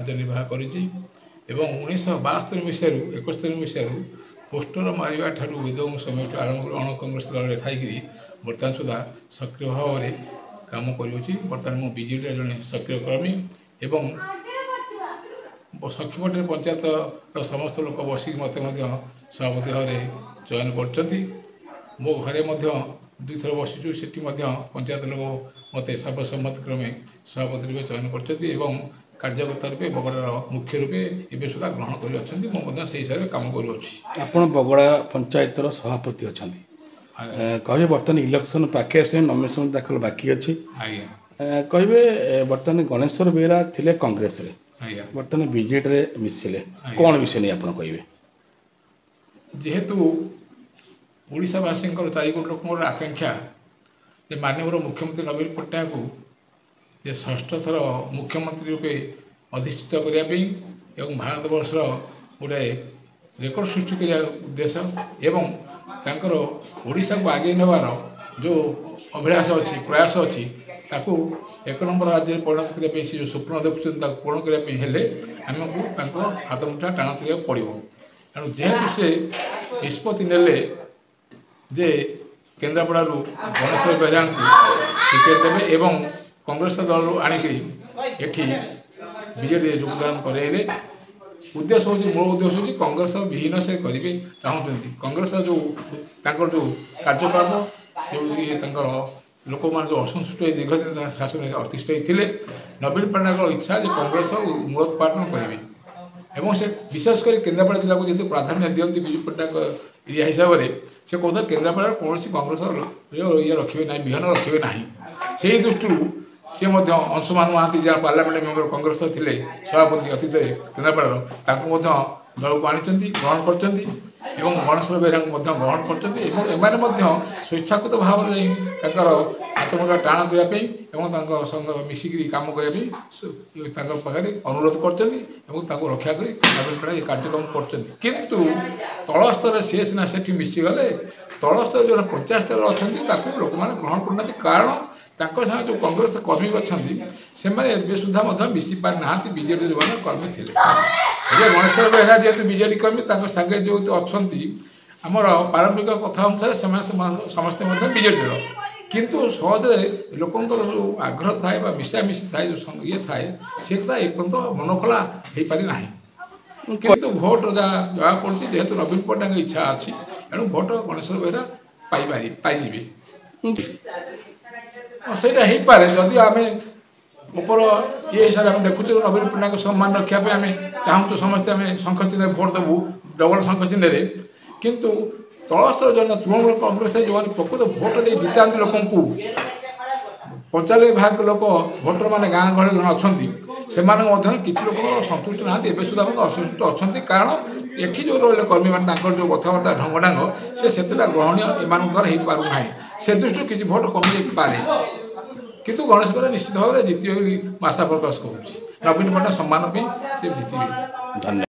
निर्वाह कर 1972 मसीह 71 मसीह पोस्टर मारिबा ठारू वेदों समय आरंभ अण कांग्रेस दल में थी बर्तमान सुधा सक्रिय भाव में काम करुँची। बर्तमान मु बीजेडी जड़े सक्रिय कर्मी एवं सखीपटे पंचायत समस्त लोक बसिक मत सभापति भाव में चयन कर मो घरे दुई थर बसीचु से पंचायत लोक मत सर्वसम्मत क्रमे सभापति रूपे चयन कर कार्यकर्ता रूपे बगड़ार मुख्य रूपे एवं सुधा ग्रहण कर हिसाब से कम कर बगड़ा पंचायत सभापति अच्छा कहे बर्तमान इलेक्शन पाखे आस नॉमिनेशन दाखल बाकी अच्छी कहे बर्तमान गणेश्वर बेहरा थिले कांग्रेस रे बर्तमान बीजेडी मिसिले कौन विषय नहीं आप कहे जेहेतु ओडावासी 4 कोटी लोक आकांक्षा माननीय मुख्यमंत्री नवीन पट्टनायक जे षष्ठ थर मुख्यमंत्री रूपे अधिष्ठित करने एवं भारत वर्ष गोटे रेकर्ड सृष्टि करने उद्देश्य एवं तांकर ओडिशा को आगे नेबार जो अभिलाष अच्छी प्रयास अच्छी ताकू 1 नंबर राज्य में परिणत करने जो स्वप्न देखुं पूर्ण करने आमको हाथ मुठा टाण करा पड़ो तेणु जेहेतु से निष्पत्ति नेले जे केन्द्रापड़ा गणेश्वर बेहरा टिकेट देवे एवं कांग्रेस दल आणिक बीजेडी योगदान करेले उद्देश्य हूँ मूल उद्देश्य हूँ कांग्रेस विहीन से करेंगे चाहते कांग्रेस जो जो कार्यकलाप जो ये लोक मान जो असंतुष्ट दीर्घ दिन शासन अतिष्ठ होते नवीन पट्टनायक इच्छा जो कांग्रेस मूलोत्पाटन करेंगे एवं से विशेषकर केन्द्रापड़ा जिला को जो प्राधान्य दिखती विजु पट्टनायक एरिया हिसाब से कहते केन्द्रापड़ा कौन कांग्रेस ये रखिए ना विहन रखिए ना से दृष्टि सी अंशुमान महांती जहाँ पार्लियामेंट मेम्बर कांग्रेस थे सभापति अतीत केन्द्रापड़ार दल को आनी ग्रहण कर गणेश्वर बेहरा ग्रहण कर स्वेच्छाकृत भाव में आत्मटा टाण करने संग मिसिक कम करने पाखे अनुरोध कर रक्षा कर कार्यक्रम कर तलस्तर सी सीना से मिसीगले तलस्तर जो पंचायत स्तर अच्छा लोक मैंने ग्रहण करना कारण साथ जो कांग्रेस कर्मी अच्छा से सुधा मिसी पारि ना बीजेडी जो कर्मी थे गणेश्वर बेहरा जेहेतु बीजेडी कर्मी सागे जो अच्छा आमर पारंपरिक कथा अनुसार समस्ते बीजेडी किंतु सहजे लोकंर जो आग्रह थाए मिशामिशी थाए जो ये थाए से एपर्त मनखोला हो पारि ना किंतु भोट जहाँ जहाँ पड़ी जेहेतु नवीन पट्टनायक इच्छा अच्छी तेणु भोट गणेश्वर बेहरा पाइबे सेटा हो पारे जदि आम ऊपर ये हिसाब से देखुचे नवीन पट्टनायक सम्मान रखापी आम चाहूँ समस्ते आम शंख चिन्ह भोट देवु डबल शंख चिन्ह किंतु तलस्तर जो तृणमूल कांग्रेस जो प्रकृत भोट दे जीता लोक 95 भाग लोक भोटर मैंने गाँ गहली जो अच्छा से किसी लोक सन्तुष्ट ना सुधा असंतुष्ट अच्छा कारण एठी जो रही कर्मी मैंने जो कथबार्ता ढंगढांग से ग्रहणीय एम द्वारा हो पार ना से दृष्टि किसी भोट कमी पारे किंतु गणेश बेहरा निश्चित भाव में जीतवे आशा प्रकाश करुँच नवीन पट्टनायक सम्मान से जीतवे। धन्यवाद।